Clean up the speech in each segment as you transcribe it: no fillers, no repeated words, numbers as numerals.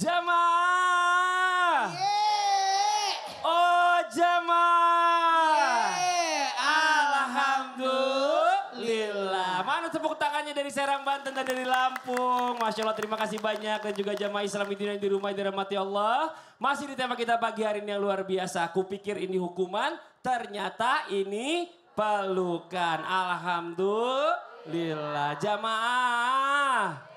Jamaah. Oh jamaah. Alhamdulillah. Mana tepuk tangannya dari Serang, Banten dan dari Lampung. Masya Allah, terima kasih banyak. Dan juga jamaah Islam yang di rumah yang dirahmati Allah. Masih di tema kita pagi hari ini yang luar biasa. Aku pikir ini hukuman, ternyata ini pelukan. Alhamdulillah. Jamaah.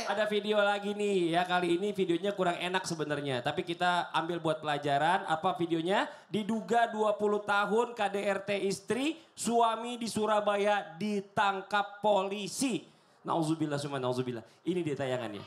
Ada video lagi nih ya, kali ini videonya kurang enak sebenarnya. Tapi kita ambil buat pelajaran. Apa videonya? Diduga 20 tahun KDRT istri, suami di Surabaya ditangkap polisi. Nauzubillah summa nauzubillah. Ini dia tayangannya.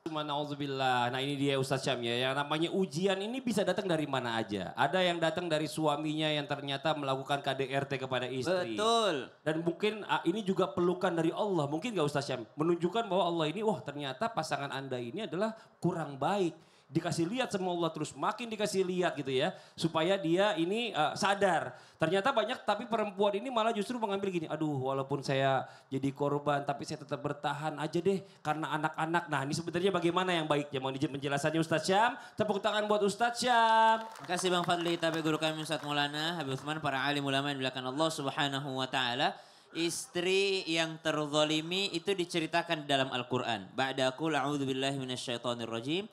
Summa nauzubillah. Nah ini dia Ustadz Syam ya. Yang namanya ujian ini bisa datang dari mana aja. Ada yang datang dari suaminya yang ternyata melakukan KDRT kepada istri. Betul. Dan mungkin ini juga pelukan dari Allah. Mungkin gak Ustadz Syam? Menunjukkan bahwa Allah ini, wah ternyata pasangan Anda ini adalah kurang baik. Dikasih lihat sama Allah terus, makin dikasih lihat gitu ya. Supaya dia ini sadar. Ternyata banyak, tapi perempuan ini malah justru mengambil gini. Aduh walaupun saya jadi korban, tapi saya tetap bertahan aja deh. Karena anak-anak. Nah ini sebenarnya bagaimana yang baiknya? Mau penjelasannya Ustadz Syam. Tepuk tangan buat Ustadz Syam. Terima kasih Bang Fadli, tapi guru kami Ustadz Maulana Habib Utsman, para alim ulama yang dimuliakan Allah Subhanahu wa taala. Istri yang terzalimi itu diceritakan dalam Al-Qur'an. Ba'daqul a'udzu billahi minasyaitonir rajim.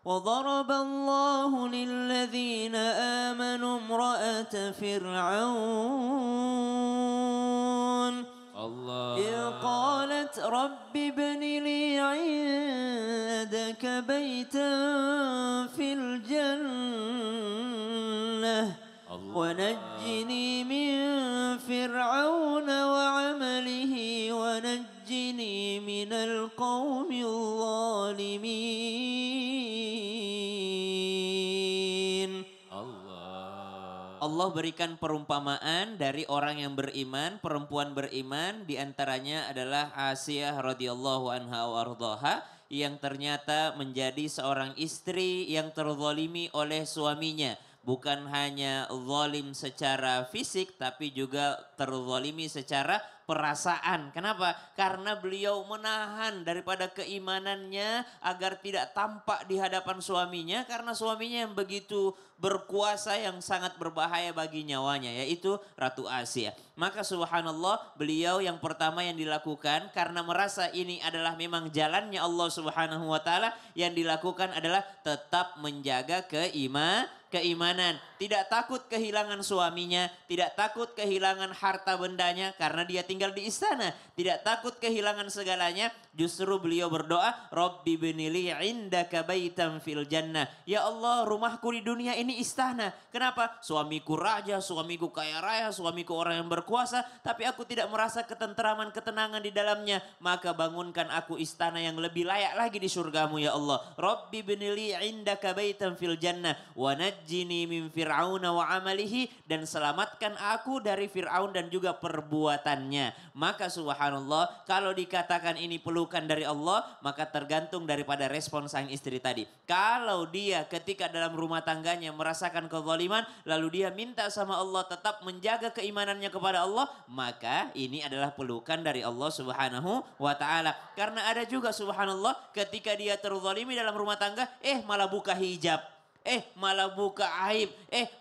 وضرب الله للذين آمنوا امرأة فرعون Allah. إذ قالت رب ابن لي عندك بيتا في الجنة ونجني من فرعون وعمله ونجني من القوم الظالمين. Allah berikan perumpamaan dari orang yang beriman, perempuan beriman, diantaranya adalah Asiyah radhiyallahu anha wa ardhaha, yang ternyata menjadi seorang istri yang terzalimi oleh suaminya. Bukan hanya zalim secara fisik, tapi juga terzalimi secara perasaan. Kenapa? Karena beliau menahan daripada keimanannya agar tidak tampak di hadapan suaminya. Karena suaminya yang begitu berkuasa yang sangat berbahaya bagi nyawanya, yaitu Ratu Asia. Maka subhanallah, beliau yang pertama yang dilakukan karena merasa ini adalah memang jalannya Allah Subhanahu wa taala, yang dilakukan adalah tetap menjaga keimanan, tidak takut kehilangan suaminya, tidak takut kehilangan harta bendanya karena dia tinggal di istana, tidak takut kehilangan segalanya. Justru beliau berdoa, Rabbi binili indaka baitan fil jannah. Ya Allah, rumahku di dunia ini istana. Kenapa? Suamiku raja, suamiku kaya raya, suamiku orang yang berkuasa, tapi aku tidak merasa ketentraman, ketenangan di dalamnya. Maka bangunkan aku istana yang lebih layak lagi di surgamu ya Allah. Rabbi binili indaka baitan fil jannah wa najjini min fir'auna wa amalihi, dan selamatkan aku dari Fir'aun dan juga perbuatannya. Maka subhanallah, kalau dikatakan ini pelukan dari Allah, maka tergantung daripada respon sang istri tadi. Kalau dia ketika dalam rumah tangganya merasakan kezaliman, lalu dia minta sama Allah tetap menjaga keimanannya kepada Allah, maka ini adalah pelukan dari Allah Subhanahu wa taala. Karena ada juga subhanallah, ketika dia terzalimi dalam rumah tangga, malah buka hijab, malah buka aib,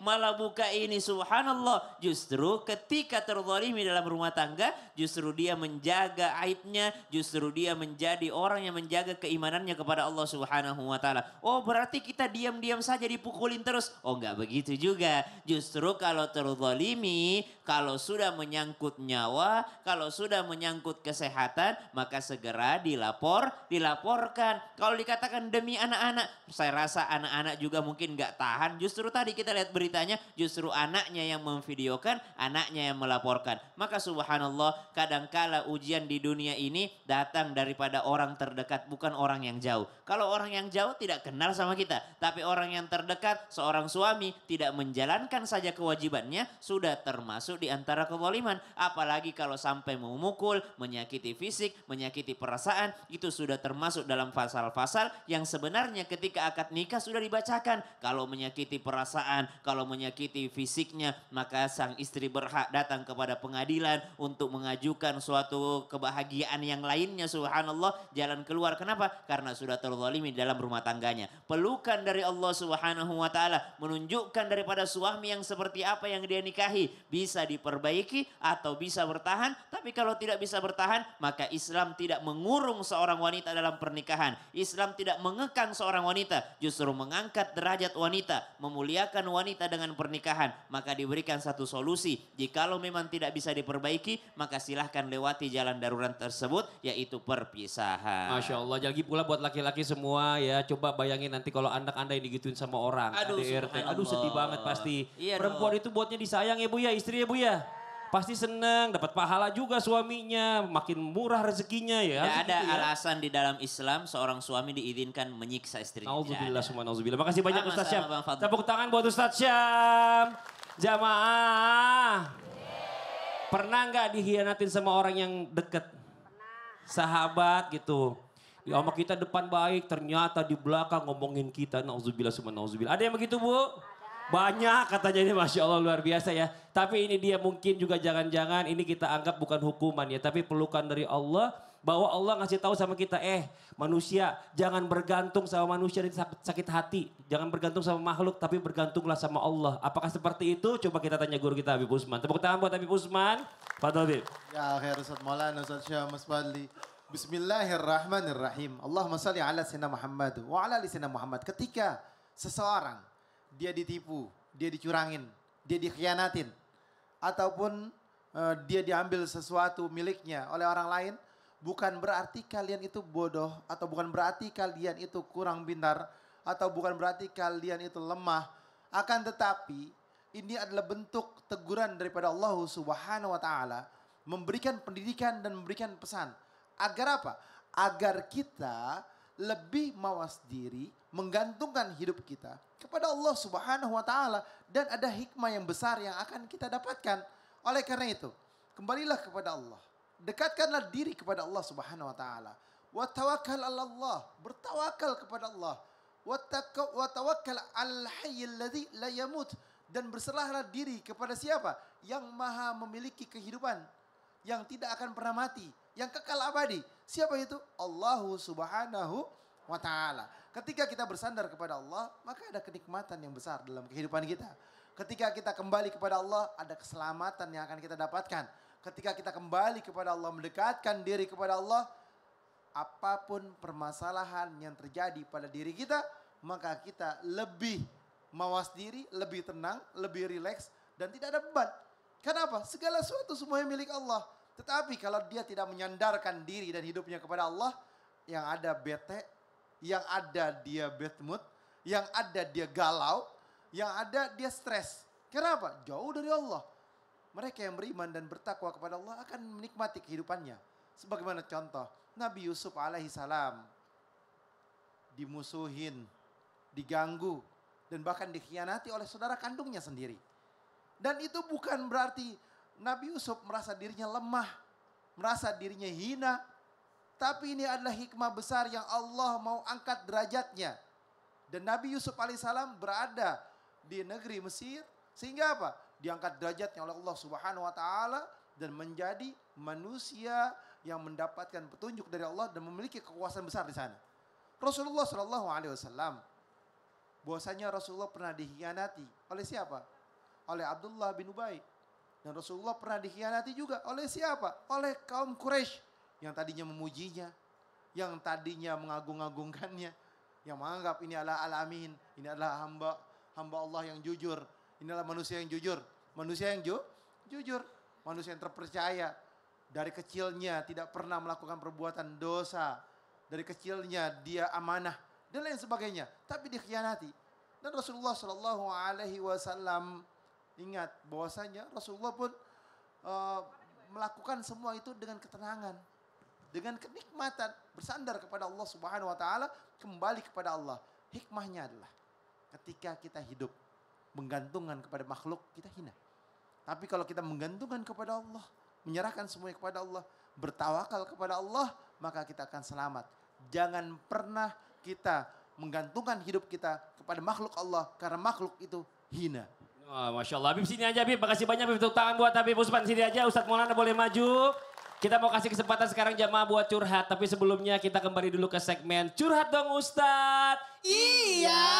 malah buka ini, subhanallah. Justru ketika terzalimi dalam rumah tangga, justru dia menjaga aibnya, justru dia menjadi orang yang menjaga keimanannya kepada Allah Subhanahu wa taala. Oh, berarti kita diam-diam saja dipukulin terus? Oh, enggak begitu juga. Justru kalau terzalimi, kalau sudah menyangkut nyawa, kalau sudah menyangkut kesehatan, maka segera dilaporkan. Kalau dikatakan demi anak-anak, saya rasa anak-anak juga mungkin nggak tahan. Justru tadi kita lihat beritanya, justru anaknya yang memvideokan, anaknya yang melaporkan. Maka subhanallah, kadangkala ujian di dunia ini datang daripada orang terdekat, bukan orang yang jauh. Kalau orang yang jauh tidak kenal sama kita, tapi orang yang terdekat, seorang suami tidak menjalankan saja kewajibannya, sudah termasuk termasuk di antara kezaliman. Apalagi kalau sampai memukul, menyakiti fisik, menyakiti perasaan, itu sudah termasuk dalam pasal-pasal yang sebenarnya ketika akad nikah sudah dibacakan. Kalau menyakiti perasaan, kalau menyakiti fisiknya, maka sang istri berhak datang kepada pengadilan untuk mengajukan suatu kebahagiaan yang lainnya, subhanallah, jalan keluar. Kenapa? Karena sudah terzalimi dalam rumah tangganya. Pelukan dari Allah Subhanahu wa taala menunjukkan daripada suami yang seperti apa yang dia nikahi bisa diperbaiki atau bisa bertahan. Tapi kalau tidak bisa bertahan, maka Islam tidak mengurung seorang wanita dalam pernikahan. Islam tidak mengekang seorang wanita, justru mengangkat derajat wanita, memuliakan wanita dengan pernikahan. Maka diberikan satu solusi. Jikalau memang tidak bisa diperbaiki, maka silahkan lewati jalan darurat tersebut, yaitu perpisahan. Masya Allah, jadi pula buat laki-laki semua ya, coba bayangin nanti kalau anak Anda yang digituin sama orang. Aduh, KDRT, aduh sedih banget pasti. Iya Perempuan dong. itu buatnya disayang ya Bu ya, istri ya Bu ya. Pasti seneng, dapat pahala juga suaminya, makin murah rezekinya ya. Tidak ada gitu ya. alasan di dalam Islam seorang suami diizinkan menyiksa istrinya. Nauzubillah semua nauzubillah. Makasih banyak Sama-sama, Ustaz Syam. Bang Fadli. Tepuk tangan buat Ustaz Syam. Jamaah. Pernah nggak dikhianatin sama orang yang deket? Sahabat gitu. Ya sama kita depan baik, ternyata di belakang ngomongin kita. Nauzubillah semua nauzubillah. Ada yang begitu Bu? Banyak katanya ini, Masya Allah luar biasa ya. Tapi ini dia mungkin juga jangan-jangan ini kita anggap bukan hukuman ya. Tapi pelukan dari Allah, bahwa Allah ngasih tahu sama kita, manusia jangan bergantung sama manusia dan sakit hati. Jangan bergantung sama makhluk, tapi bergantunglah sama Allah. Apakah seperti itu? Coba kita tanya guru kita Habib Usman. Tepuk tangan buat Habib Usman. Fadhil Habib. Ya khair Ustaz Maulana, Ustaz Syam, Mas Fadli. Bismillahirrahmanirrahim. Allahumma salli ala Sayyidina Muhammad wa ala ali Sayyidina Muhammad. Ketika seseorang dia ditipu, dia dicurangin, dia dikhianatin, ataupun dia diambil sesuatu miliknya oleh orang lain, bukan berarti kalian itu bodoh, atau bukan berarti kalian itu kurang pintar, atau bukan berarti kalian itu lemah. Akan tetapi ini adalah bentuk teguran daripada Allah Subhanahu wa taala, memberikan pendidikan dan memberikan pesan. Agar apa? Agar kita lebih mawas diri, menggantungkan hidup kita kepada Allah Subhanahu wa taala, dan ada hikmah yang besar yang akan kita dapatkan. Oleh karena itu, kembalilah kepada Allah. Dekatkanlah diri kepada Allah Subhanahu wa taala. Wa tawakkal 'ala Allah, bertawakal kepada Allah. Wa tawakkal 'alal hayyil ladzi la yamut, dan berserahlah diri kepada siapa? Yang Maha memiliki kehidupan, yang tidak akan pernah mati, yang kekal abadi. Siapa itu? Allah Subhanahu wa taala. Ketika kita bersandar kepada Allah, maka ada kenikmatan yang besar dalam kehidupan kita. Ketika kita kembali kepada Allah, ada keselamatan yang akan kita dapatkan. Ketika kita kembali kepada Allah, mendekatkan diri kepada Allah, apapun permasalahan yang terjadi pada diri kita, maka kita lebih mawas diri, lebih tenang, lebih rileks, dan tidak ada beban. Kenapa? Segala sesuatu semuanya milik Allah. Tetapi kalau dia tidak menyandarkan diri dan hidupnya kepada Allah, yang ada bete, yang ada dia bad mood, yang ada dia galau, yang ada dia stres. Kenapa? Jauh dari Allah. Mereka yang beriman dan bertakwa kepada Allah akan menikmati kehidupannya. Sebagaimana contoh Nabi Yusuf alaihi salam dimusuhin, diganggu, dan bahkan dikhianati oleh saudara kandungnya sendiri. Dan itu bukan berarti Nabi Yusuf merasa dirinya lemah, merasa dirinya hina. Tapi ini adalah hikmah besar yang Allah mau angkat derajatnya. Dan Nabi Yusuf alaihissalam berada di negeri Mesir. Sehingga apa? Diangkat derajatnya oleh Allah Subhanahu wa taala dan menjadi manusia yang mendapatkan petunjuk dari Allah dan memiliki kekuasaan besar di sana. Rasulullah Shallallahu alaihi wasallam, bahwasanya Rasulullah pernah dikhianati oleh siapa? Oleh Abdullah bin Ubay. Dan Rasulullah pernah dikhianati juga oleh siapa? Oleh kaum Quraisy yang tadinya memujinya, yang tadinya mengagung-agungkannya, yang menganggap ini adalah al-amin, ini adalah hamba Allah yang jujur, ini adalah manusia yang jujur, manusia yang jujur, manusia yang terpercaya. Dari kecilnya tidak pernah melakukan perbuatan dosa, dari kecilnya dia amanah dan lain sebagainya, tapi dikhianati. Dan Rasulullah Shallallahu Alaihi Wasallam ingat bahwasanya Rasulullah pun melakukan semua itu dengan ketenangan, dengan kenikmatan, bersandar kepada Allah Subhanahu wa taala, kembali kepada Allah. Hikmahnya adalah ketika kita hidup menggantungkan kepada makhluk, kita hina. Tapi kalau kita menggantungkan kepada Allah, menyerahkan semuanya kepada Allah, bertawakal kepada Allah, maka kita akan selamat. Jangan pernah kita menggantungkan hidup kita kepada makhluk Allah, karena makhluk itu hina. Oh, Masya Allah. Habib sini aja Habib. Makasih banyak Habib. Tepuk tangan buat Habib Usman. Sini aja. Ustadz Maulana boleh maju. Kita mau kasih kesempatan sekarang jamaah buat curhat. Tapi sebelumnya kita kembali dulu ke segmen Curhat Dong Ustadz. Iya,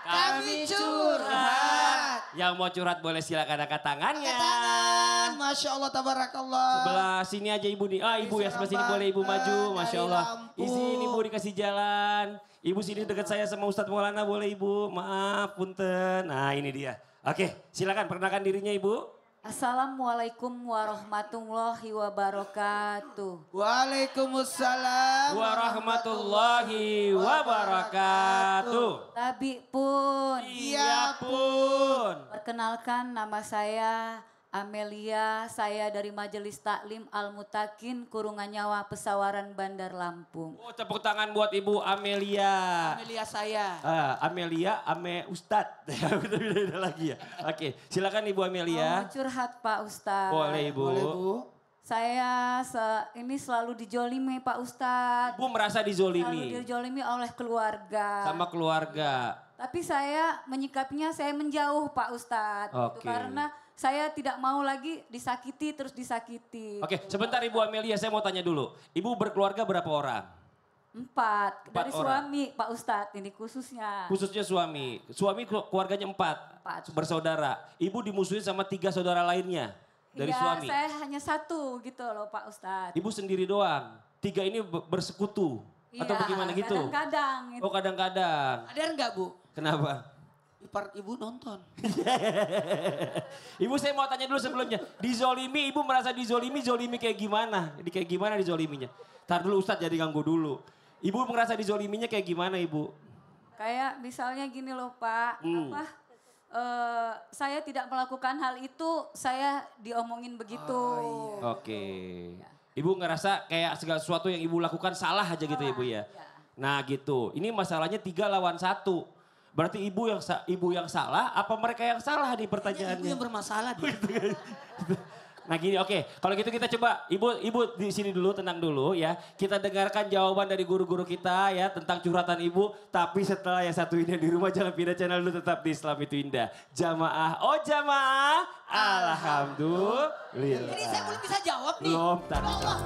kami curhat. Yang mau curhat boleh silakan angkat tangannya. Angkat tangan, Masya Allah, tabarakallah. Sebelah sini aja ibu nih. Ah ibu ya sebelah sini boleh ibu maju. Masya Allah. Dari Izin ibu dikasih jalan. Ibu sini dekat saya sama Ustadz Maulana boleh ibu. Maaf punten. Nah ini dia. Oke silakan perkenalkan dirinya ibu. Assalamualaikum warahmatullahi wabarakatuh. Waalaikumsalam Warahmatullahi wabarakatuh. Tabi pun. Iya pun. Perkenalkan nama saya Amelia, saya dari Majelis Taklim Al-Mutakin Kurungan Nyawa Pesawaran Bandar Lampung. Oh, tepuk tangan buat Ibu Amelia. Amelia saya. Amelia, Ustadz. Beda lagi ya. Oke, silakan Ibu Amelia. Mau curhat Pak Ustadz. Boleh Ibu. Boleh Bu. Saya ini selalu dijolimi Pak Ustadz. Ibu merasa Selalu dizolimi dijolimi oleh keluarga. sama keluarga. Tapi saya menyikapinya saya menjauh Pak Ustadz. Gitu, Oke. karena saya tidak mau lagi disakiti terus disakiti. Oke, sebentar Ibu Amelia, saya mau tanya dulu. Ibu berkeluarga berapa orang? 4. Dari orang. suami Pak Ustadz ini khususnya. Khususnya suami. Suami keluarganya 4. 4. Bersaudara. Ibu dimusuhin sama 3 saudara lainnya dari Iya, suami. saya hanya 1 gitu loh Pak Ustadz. Ibu sendiri doang. 3 ini bersekutu. Atau Iya, bagaimana gitu? Kadang-kadang. Gitu. Oh kadang-kadang. Ada enggak Bu? Kenapa? Ipar Ibu nonton. Ibu saya mau tanya dulu sebelumnya. Dizolimi, ibu merasa dizolimi kayak gimana? Kayak gimana dizoliminya? Ntar dulu Ustadz jadi ganggu dulu. Ibu merasa dizoliminya kayak gimana Ibu? Kayak misalnya gini loh Pak. Saya tidak melakukan hal itu, saya diomongin begitu. Oke. Ibu ngerasa kayak segala sesuatu yang ibu lakukan salah aja gitu Ibu ya? Nah gitu. Ini masalahnya 3 lawan 1. Berarti ibu yang salah apa mereka yang salah di Ibu pertanyaannya? yang bermasalah dia. Nah gini oke, kalau gitu kita coba ibu di sini dulu tenang dulu ya. Kita dengarkan jawaban dari guru-guru kita ya tentang curhatan ibu. Tapi setelah yang satu ini di rumah jangan pindah channel dulu, tetap di Islam itu Indah. Jamaah, oh jamaah, alhamdulillah. Ini saya belum bisa jawab nih. Belum, Ya Allah.